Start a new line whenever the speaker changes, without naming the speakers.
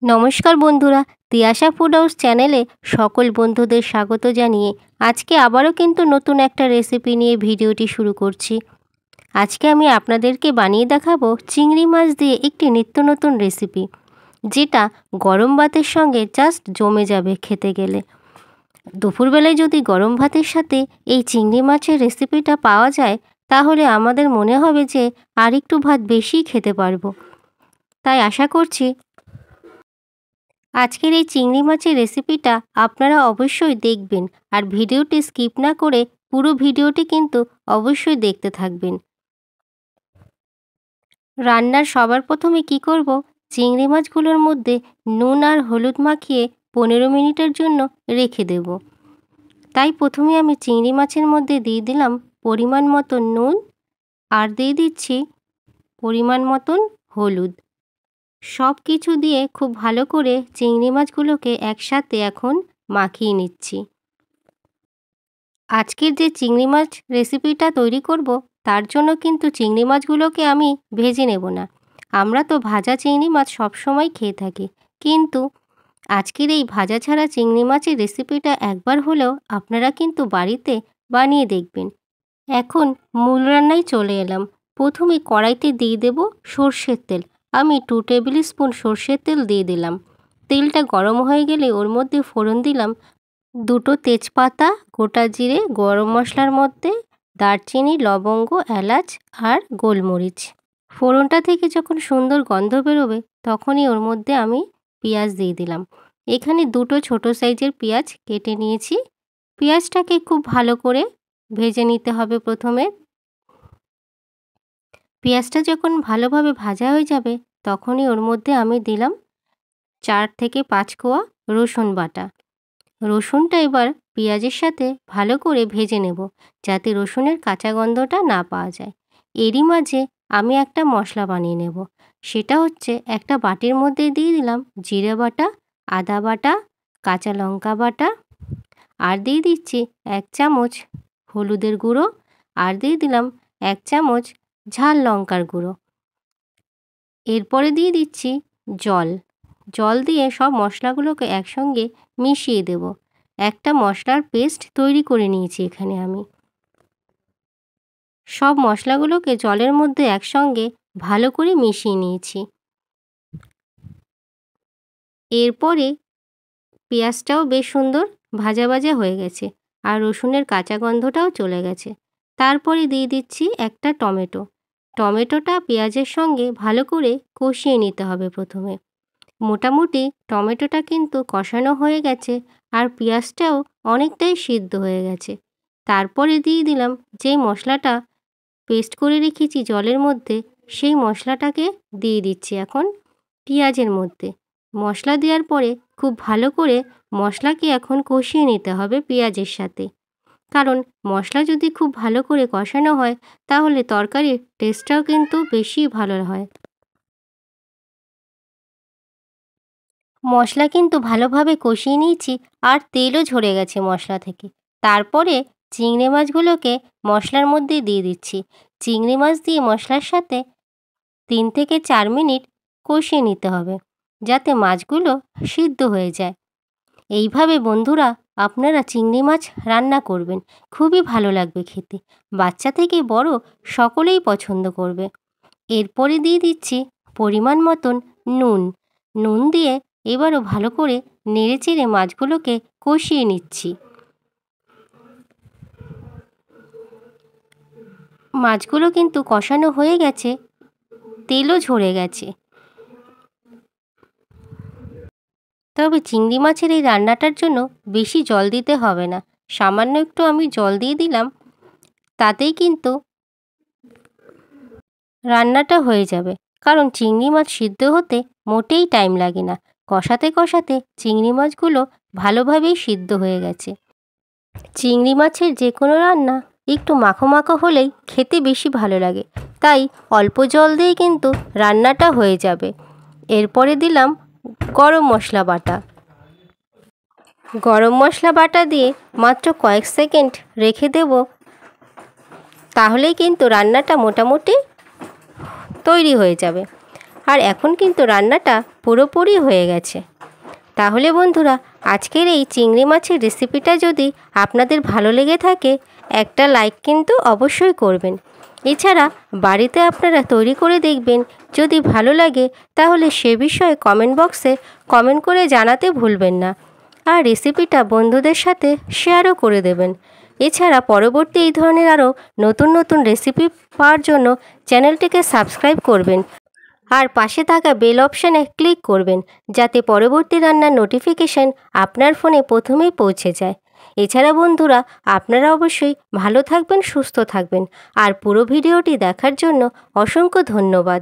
নমস্কার বন্ধুরা, Tiyasha food house চ্যানেলে সকল বন্ধুদের স্বাগত জানিয়ে আজকে আবারও কিন্তু নতুন একটা রেসিপি নিয়ে ভিডিওটি শুরু করছি। আজকে আমি আপনাদেরকে বানিয়ে দেখাবো চিংড়ি মাছ দিয়ে একটি নিত্য নতুন রেসিপি, যেটা গরম ভাতের সঙ্গে জাস্ট জমে যাবে খেতে গেলে। দুপুরবেলায় যদি গরম ভাতের সাথে এই চিংড়ি মাছের রেসিপিটা পাওয়া যায়, তাহলে আমাদের মনে হবে যে আর একটু ভাত বেশি খেতে পারবো। তাই আশা করছি আজকের এই চিংড়ি মাছের রেসিপিটা আপনারা অবশ্যই দেখবেন, আর ভিডিওটি স্কিপ না করে পুরো ভিডিওটি কিন্তু অবশ্যই দেখতে থাকবেন। রান্নার সবার প্রথমে কি করব, চিংড়ি মাছগুলোর মধ্যে নুন আর হলুদ মাখিয়ে 15 মিনিটের জন্য রেখে দেব। তাই প্রথমে আমি চিংড়ি মাছের মধ্যে দিয়ে দিলাম পরিমাণ মতন নুন, আর দিয়ে দিচ্ছি পরিমাণ মতন হলুদ। সব কিছু দিয়ে খুব ভালো করে চিংড়ি মাছগুলোকে একসাথে এখন মাখিয়ে নিচ্ছি। আজকের যে চিংড়ি মাছ রেসিপিটা তৈরি করব, তার জন্য কিন্তু চিংড়ি মাছগুলোকে আমি ভেজে নেব না। আমরা তো ভাজা চিংড়ি মাছ সবসময় খেয়ে থাকি, কিন্তু আজকের এই ভাজা ছাড়া চিংড়ি মাছের রেসিপিটা একবার হলেও আপনারা কিন্তু বাড়িতে বানিয়ে দেখবেন। এখন মূল রান্নায় চলে এলাম। প্রথমে কড়াইতে দিয়ে দেব সর্ষের তেল। আমি 2 টেবিল স্পুন সর্ষের তেল দিয়ে দিলাম। তেলটা গরম হয়ে গেলে ওর মধ্যে ফোড়ন দিলাম 2টো তেজপাতা, গোটা জিরে, গরম মশলার মধ্যে দারচিনি, লবঙ্গ, এলাচ আর গোলমরিচ। ফোড়নটা থেকে যখন সুন্দর গন্ধ বেরোবে, তখনই ওর মধ্যে আমি পেঁয়াজ দিয়ে দিলাম। এখানে 2টো ছোট সাইজের পেঁয়াজ কেটে নিয়েছি। পেঁয়াজটাকে খুব ভালো করে ভেজে নিতে হবে প্রথমে। পেঁয়াজটা যখন ভালোভাবে ভাজা হয়ে যাবে, তখনই ওর মধ্যে আমি দিলাম 4 থেকে 5 কোয়া রসুন বাটা। রসুনটা এবার পেঁয়াজের সাথে ভালো করে ভেজে নেব, যাতে রসুনের কাঁচা গন্ধটা না পাওয়া যায়। এরই মাঝে আমি একটা মশলা বানিয়ে নেব। সেটা হচ্ছে, একটা বাটির মধ্যে দিয়ে দিলাম জিরে বাটা, আদা বাটা, কাঁচা লঙ্কা বাটা, আর দিয়ে দিচ্ছি 1 চামচ হলুদের গুঁড়ো, আর দিয়ে দিলাম 1 চামচ ঝাল লঙ্কার গুঁড়ো। এরপরে দিয়ে দিচ্ছি জল। জল দিয়ে সব মশলাগুলোকে একসঙ্গে মিশিয়ে দেব। একটা মশলার পেস্ট তৈরি করে নিয়েছি এখানে আমি। সব মশলাগুলোকে জলের মধ্যে একসঙ্গে ভালো করে মিশিয়ে নিয়েছি। এরপরে পেঁয়াজটাও বেশ সুন্দর ভাজা ভাজা হয়ে গেছে, আর রসুনের কাঁচা গন্ধটাও চলে গেছে। তারপরে দিয়ে দিচ্ছি একটা টমেটো। টমেটোটা পেঁয়াজের সঙ্গে ভালো করে কষিয়ে নিতে হবে প্রথমে। মোটামুটি টমেটোটা কিন্তু কষানো হয়ে গেছে, আর পেঁয়াজটাও অনেকটাই সিদ্ধ হয়ে গেছে। তারপরে দিয়ে দিলাম যেই মশলাটা পেস্ট করে রেখেছি জলের মধ্যে, সেই মশলাটাকে দিয়ে দিচ্ছি এখন পেঁয়াজের মধ্যে। মশলা দেওয়ার পরে খুব ভালো করে মশলাকে এখন কষিয়ে নিতে হবে পেঁয়াজের সাথে। কারণ মশলা যদি খুব ভালো করে কষানো হয়, তাহলে তরকারির টেস্টটাও কিন্তু বেশি ভালো হয়। মশলা কিন্তু ভালোভাবে কষিয়ে নিয়েছি, আর তেলও ঝরে গেছে মশলা থেকে। তারপরে চিংড়ি মাছগুলোকে মশলার মধ্যে দিয়ে দিচ্ছি। চিংড়ি মাছ দিয়ে মশলার সাথে 3 থেকে 4 মিনিট কষিয়ে নিতে হবে, যাতে মাছগুলো সিদ্ধ হয়ে যায়। এইভাবে বন্ধুরা আপনারা চিংড়ি মাছ রান্না করবেন, খুবই ভালো লাগবে খেতে। বাচ্চা থেকে বড় সকলেই পছন্দ করবে। এরপরে দিয়ে দিচ্ছি পরিমাণ মতন নুন। নুন দিয়ে এবারও ভালো করে নেড়েচেড়ে মাছগুলোকে কষিয়ে নিচ্ছি। মাছগুলো কিন্তু কষানো হয়ে গেছে, তেলও ঝরে গেছে। তবে চিংড়ি মাছের এই রান্নাটার জন্য বেশি জল দিতে হবে না। সামান্য একটু আমি জল দিয়ে দিলাম, তাতেই কিন্তু রান্নাটা হয়ে যাবে। কারণ চিংড়ি মাছ সিদ্ধ হতে মোটেই টাইম লাগে না। কষাতে কষাতে চিংড়ি মাছগুলো ভালোভাবেই সিদ্ধ হয়ে গেছে। চিংড়ি মাছের যে কোনো রান্না একটু মাখো মাখো হলেই খেতে বেশি ভালো লাগে, তাই অল্প জল দিয়ে কিন্তু রান্নাটা হয়ে যাবে। এরপরে দিলাম গরম মশলা বাটা। গরম মশলা বাটা দিয়ে মাত্র কয়েক সেকেন্ড রেখে দেব, তাহলেই কিন্তু রান্নাটা মোটামুটি তৈরি হয়ে যাবে। আর এখন কিন্তু রান্নাটা পুরোপুরি হয়ে গেছে। তাহলে বন্ধুরা, আজকের এই চিংড়ি মাছের রেসিপিটা যদি আপনাদের ভালো লেগে থাকে, একটা লাইক কিন্তু অবশ্যই করবেন। এছাড়া বাড়িতে আপনারা তৈরি করে দেখবেন, যদি ভালো লাগে তাহলে সে বিষয়ে কমেন্ট বক্সে কমেন্ট করে জানাতে ভুলবেন না। আর রেসিপিটা বন্ধুদের সাথে শেয়ারও করে দেবেন। এছাড়া পরবর্তী এই ধরনের আরও নতুন নতুন রেসিপি পাওয়ার জন্য চ্যানেলটিকে সাবস্ক্রাইব করবেন আর পাশে থাকা বেল অপশানে ক্লিক করবেন, যাতে পরবর্তী রান্নার নোটিফিকেশান আপনার ফোনে প্রথমেই পৌঁছে যায়। এছাড়া বন্ধুরা, আপনারা অবশ্যই ভালো থাকবেন, সুস্থ থাকবেন। আর পুরো ভিডিওটি দেখার জন্য অসংখ্য ধন্যবাদ।